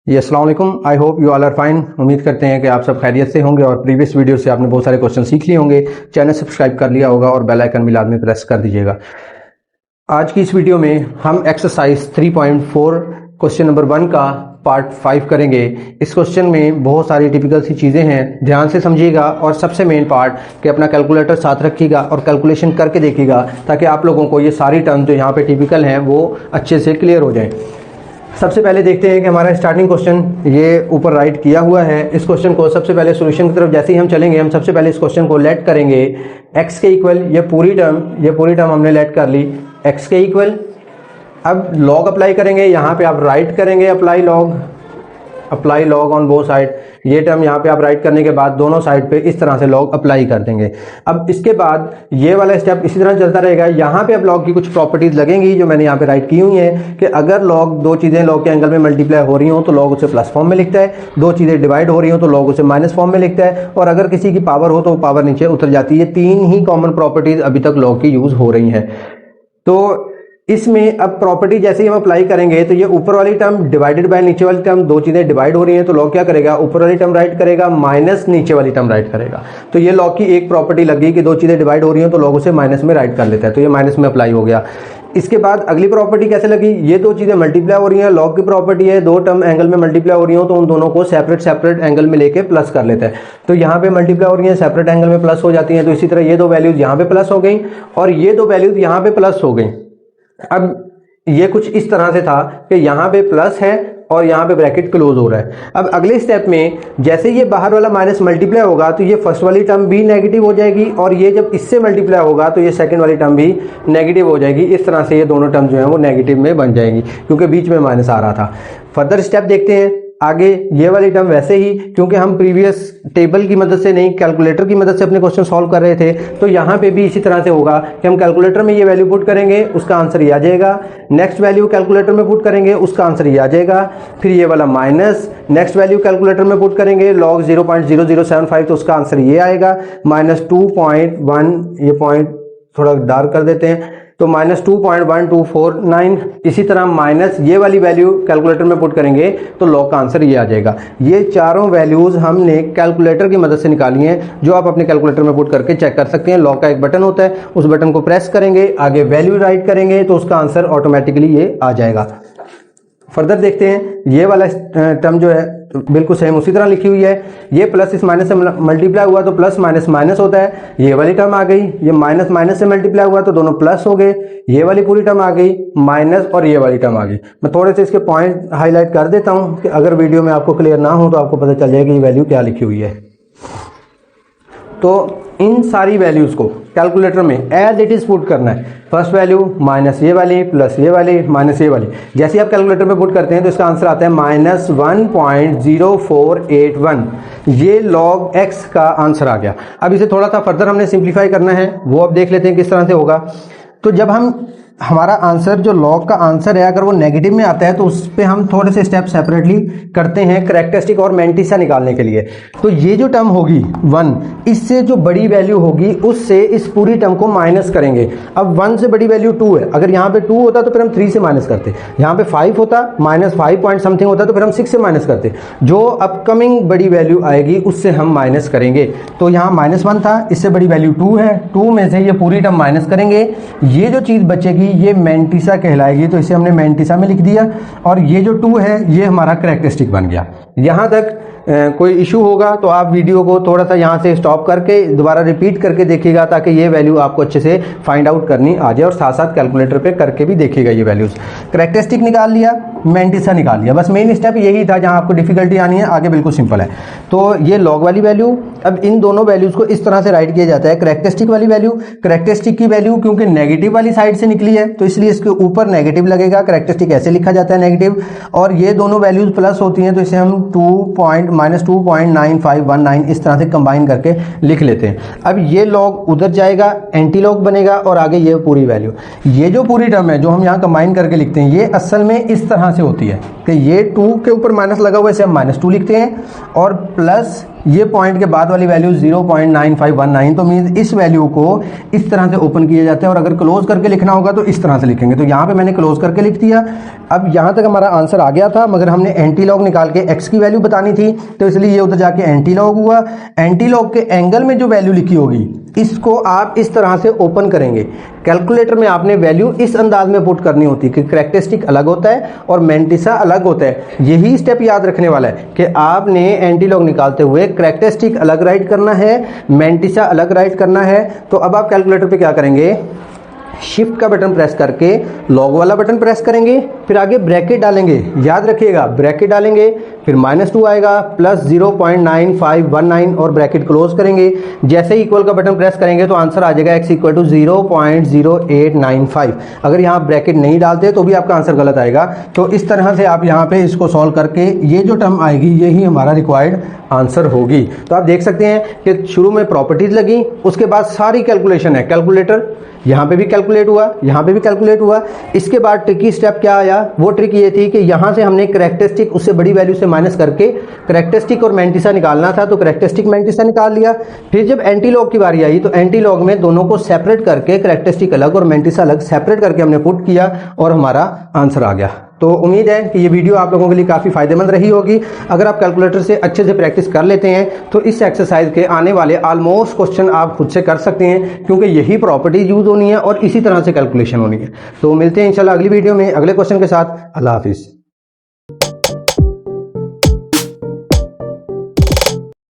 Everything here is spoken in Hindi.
जी अस्सलाम वालेकुम। I hope you all are fine. उम्मीद करते हैं कि आप सब खैरियत से होंगे और प्रीवियस वीडियो से आपने बहुत सारे क्वेश्चन सीख लिए होंगे। चैनल सब्सक्राइब कर लिया होगा और बेल आइकन भी लाजमी प्रेस कर दीजिएगा। आज की इस वीडियो में हम एक्सरसाइज 3.4 क्वेश्चन नंबर 1 का पार्ट 5 करेंगे। इस क्वेश्चन में बहुत सारी टिपिकल सी चीज़ें हैं, ध्यान से समझिएगा और सबसे मेन पार्ट कि अपना कैलकुलेटर साथ रखिएगा और कैलकुलेशन करके देखिएगा ताकि आप लोगों को ये सारी टर्म जो यहाँ पे टिपिकल हैं वो अच्छे से क्लियर हो जाएं। सबसे पहले देखते हैं कि हमारा स्टार्टिंग क्वेश्चन ये ऊपर राइट किया हुआ है। इस क्वेश्चन को सबसे पहले सॉल्यूशन की तरफ जैसे ही हम चलेंगे, हम सबसे पहले इस क्वेश्चन को लेट करेंगे x के इक्वल ये पूरी टर्म हमने लेट कर ली x के इक्वल। अब लॉग अप्लाई करेंगे, यहाँ पे आप राइट करेंगे apply log on both side. ये टर्म यहाँ पे आप राइट करने के बाद दोनों साइड पे इस तरह से लॉग अप्लाई कर देंगे। अब इसके बाद ये वाला स्टेप इसी तरह चलता रहेगा। यहाँ पे अब लॉग की कुछ प्रॉपर्टीज लगेंगी जो मैंने यहाँ पे राइट की हुई हैं कि अगर लॉग दो चीज़ें लॉग के एंगल में मल्टीप्लाई हो रही हो तो लॉग उसे प्लस फॉर्म में लिखता है, दो चीज़ें डिवाइड हो रही हो तो लॉग उसे माइनस फॉर्म में लिखता है, और अगर किसी की पावर हो तो पावर नीचे उतर जाती है। तीन ही कॉमन प्रॉपर्टीज अभी तक लॉग की यूज हो रही हैं। तो इसमें अब प्रॉपर्टी जैसे ही हम अप्लाई करेंगे तो ये ऊपर वाली टर्म डिवाइडेड बाय नीचे वाली टर्म, दो चीजें डिवाइड हो रही हैं तो लॉग क्या करेगा, ऊपर वाली टर्म राइट करेगा माइनस नीचे वाली टर्म राइट करेगा। तो ये लॉग की एक प्रॉपर्टी लगी कि दो चीजें डिवाइड हो रही हैं तो लॉग उसे माइनस में राइट कर लेता है, तो ये माइनस में अप्लाई हो गया। इसके बाद अगली प्रॉपर्टी कैसे लगी, ये दो चीजें मल्टीप्लाई हो रही हैं, लॉग की प्रॉपर्टी है दो टर्म एंगल में मल्टीप्लाई हो रही हो तो उन दोनों को सेपरेट एंगल में लेके प्लस कर लेता है। तो यहाँ पे मल्टीप्लाई हो रही है सेपरेट एंगल में प्लस हो जाती है, तो इसी तरह ये दो वैल्यूज यहाँ पे प्लस हो गई और ये दो वैल्यूज यहाँ पे प्लस हो गई। अब ये कुछ इस तरह से था कि यहाँ पे प्लस है और यहाँ पे ब्रैकेट क्लोज हो रहा है। अब अगले स्टेप में जैसे ये बाहर वाला माइनस मल्टीप्लाई होगा तो ये फर्स्ट वाली टर्म भी नेगेटिव हो जाएगी और ये जब इससे मल्टीप्लाई होगा तो ये सेकंड वाली टर्म भी नेगेटिव हो जाएगी। इस तरह से ये दोनों टर्म जो है वो नेगेटिव में बन जाएंगी क्योंकि बीच में माइनस आ रहा था। फर्दर स्टेप देखते हैं आगे। ये वाली टर्म वैसे ही, क्योंकि हम प्रीवियस टेबल की मदद से नहीं कैलकुलेटर की मदद से अपने क्वेश्चन सॉल्व कर रहे थे, तो यहाँ पे भी इसी तरह से होगा कि हम कैलकुलेटर में ये वैल्यू पुट करेंगे उसका आंसर ये आ जाएगा, नेक्स्ट वैल्यू कैलकुलेटर में पुट करेंगे उसका आंसर ये आ जाएगा, फिर ये वाला माइनस, नेक्स्ट वैल्यू कैलकुलेटर में पुट करेंगे लॉग 0.0075 तो उसका आंसर ये आएगा माइनस 2.1। ये पॉइंट थोड़ा डार्क कर देते हैं तो माइनस 2.1249। इसी तरह माइनस ये वाली वैल्यू कैलकुलेटर में पुट करेंगे तो लॉग का आंसर ये आ जाएगा। ये चारों वैल्यूज हमने कैलकुलेटर की मदद से निकाली हैं जो आप अपने कैलकुलेटर में पुट करके चेक कर सकते हैं। लॉग का एक बटन होता है, उस बटन को प्रेस करेंगे, आगे वैल्यू राइट करेंगे तो उसका आंसर ऑटोमेटिकली ये आ जाएगा। फर्दर देखते हैं, ये वाला टर्म जो है तो बिल्कुल सेम उसी तरह लिखी हुई है। ये प्लस इस माइनस से मल्टीप्लाई हुआ तो प्लस माइनस माइनस होता है, ये वाली टर्म आ गई। ये माइनस माइनस से मल्टीप्लाई हुआ तो दोनों प्लस हो गए, ये वाली पूरी टर्म आ गई माइनस और ये वाली टर्म आ गई। मैं थोड़े से इसके पॉइंट हाईलाइट कर देता हूं कि अगर वीडियो में आपको क्लियर ना हो तो आपको पता चल जाएगा ये वैल्यू क्या लिखी हुई है। तो इन सारी वैल्यूज को कैलकुलेटर में एज इट इज पुट करना है। फर्स्ट वैल्यू माइनस ये वाली प्लस ये वाली माइनस ये वाली, जैसे ही आप कैलकुलेटर में पुट करते हैं तो इसका आंसर आता है माइनस 1.0481। ये लॉग एक्स का आंसर आ गया। अब इसे थोड़ा सा फर्दर हमने सिंप्लीफाई करना है, वो अब देख लेते हैं किस तरह से होगा। तो जब हमारा आंसर जो लॉग का आंसर है अगर वो नेगेटिव में आता है तो उस पर हम थोड़े से स्टेप सेपरेटली करते हैं कैरेक्टरिस्टिक और मैंटिसा निकालने के लिए। तो ये जो टर्म होगी 1, इससे जो बड़ी वैल्यू होगी उससे इस पूरी टर्म को माइनस करेंगे। अब 1 से बड़ी वैल्यू 2 है, अगर यहाँ पे 2 होता तो फिर हम 3 से माइनस करते, यहाँ पे 5 होता माइनस 5 पॉइंट समथिंग होता तो फिर हम 6 से माइनस करते। जो अपकमिंग बड़ी वैल्यू आएगी उससे हम माइनस करेंगे। तो यहाँ -1 था, इससे बड़ी वैल्यू 2 है, 2 में से ये पूरी टर्म माइनस करेंगे। ये जो चीज़ बचेगी ये मैंटिसा कहलाएगी, तो इसे हमने मैंटिसा में लिख दिया और ये जो 2 है ये हमारा कैरेक्टरिस्टिक बन गया। यहाँ तक कोई इशू होगा तो आप वीडियो को थोड़ा सा यहाँ से स्टॉप करके दोबारा रिपीट करके देखिएगा ताकि ये वैल्यू आपको अच्छे से फाइंड आउट करनी आ जाए और साथ साथ कैलकुलेटर पे करके भी देखिएगा। ये वैल्यूज कैरेक्टरिस्टिक निकाल लिया, मैंटिसा निकाल लिया, बस मेन स्टेप यही था। जहाँ आपको डिफिकल्टी आनी है आगे बिल्कुल सिंपल है। तो ये लॉग वाली वैल्यू, अब इन दोनों वैल्यूज को इस तरह से राइट किया जाता है। कैरेक्टरिस्टिक वाली वैल्यू, कैरेक्टरिस्टिक की वैल्यू क्योंकि नेगेटिव वाली साइड से निकली है तो इसलिए इसके ऊपर नेगेटिव लगेगा, कैरेक्टरिस्टिक ऐसे लिखा जाता है नेगेटिव, और ये दोनों वैल्यूज प्लस होती हैं तो इसे हम -2.9519 इस तरह से कंबाइन करके लिख लेते हैं। अब ये लॉग उधर जाएगा, एंटी लॉग बनेगा और आगे ये पूरी वैल्यू। ये जो पूरी टर्म है जो हम यहाँ कंबाइन करके लिखते हैं ये असल में इस तरह से होती है कि ये 2 के ऊपर माइनस लगा हुआ है, इसे हम -2 लिखते हैं और प्लस ये पॉइंट के बाद वाली वैल्यू 0.9519, तो मीन्स इस वैल्यू को इस तरह से ओपन किया जाता है, और अगर क्लोज करके लिखना होगा तो इस तरह से लिखेंगे। तो यहाँ पे मैंने क्लोज करके लिख दिया। अब यहाँ तक हमारा आंसर आ गया था, मगर हमने एंटी लॉग निकाल के x की वैल्यू बतानी थी, तो इसलिए ये उधर जाके एंटी लॉग हुआ। एंटी लॉग के एंगल में जो वैल्यू लिखी होगी इसको आप इस तरह से ओपन करेंगे। कैलकुलेटर में आपने वैल्यू इस अंदाज में पुट करनी होती है कि करैक्टरिस्टिक अलग होता है और मैंटिसा अलग होता है। यही स्टेप याद रखने वाला है कि आपने एंटी लॉग निकालते हुए करैक्टरिस्टिक अलग राइट करना है, मैंटिसा अलग राइट करना है। तो अब आप कैलकुलेटर पे क्या करेंगे, शिफ्ट का बटन प्रेस करके लॉग वाला बटन प्रेस करेंगे, फिर आगे ब्रैकेट डालेंगे। याद रखिएगा ब्रैकेट डालेंगे, फिर -2 आएगा, प्लस 0.9519 और ब्रैकेट क्लोज करेंगे। जैसे ही इक्वल का बटन प्रेस करेंगे तो आंसर आ जाएगा x = 0.0895। अगर यहाँ ब्रैकेट नहीं डालते तो भी आपका आंसर गलत आएगा। तो इस तरह से आप यहाँ पे इसको सॉल्व करके ये जो टर्म आएगी यही हमारा रिक्वायर्ड आंसर होगी। तो आप देख सकते हैं कि शुरू में प्रॉपर्टीज लगी, उसके बाद सारी कैलकुलेशन है। कैलकुलेटर यहाँ पे भी कैलकुलेट हुआ, यहाँ पे भी कैलकुलेट हुआ। इसके बाद ट्रिकी स्टेप क्या आया, वो ट्रिक ये थी कि यहाँ से हमने करैक्टरिस्टिक उससे बड़ी वैल्यू से माइनस करके करैक्टरिस्टिक और मैंटिसा निकालना था, तो करैक्टरिस्टिक मैंटिसा निकाल लिया। फिर जब एंटी लॉग की बारी आई तो एंटी लॉग में दोनों को सेपरेट करके करैक्टरिस्टिक अलग और मैंटिसा अलग सेपरेट करके हमने पुट किया और हमारा आंसर आ गया। तो उम्मीद है कि ये वीडियो आप लोगों के लिए काफ़ी फायदेमंद रही होगी। अगर आप कैलकुलेटर से अच्छे से प्रैक्टिस कर लेते हैं तो इस एक्सरसाइज के आने वाले ऑलमोस्ट क्वेश्चन आप खुद से कर सकते हैं, क्योंकि यही प्रॉपर्टीज यूज होनी है और इसी तरह से कैलकुलेशन होनी है। तो मिलते हैं इंशाल्लाह अगली वीडियो में अगले क्वेश्चन के साथ। अल्लाह हाफिज़।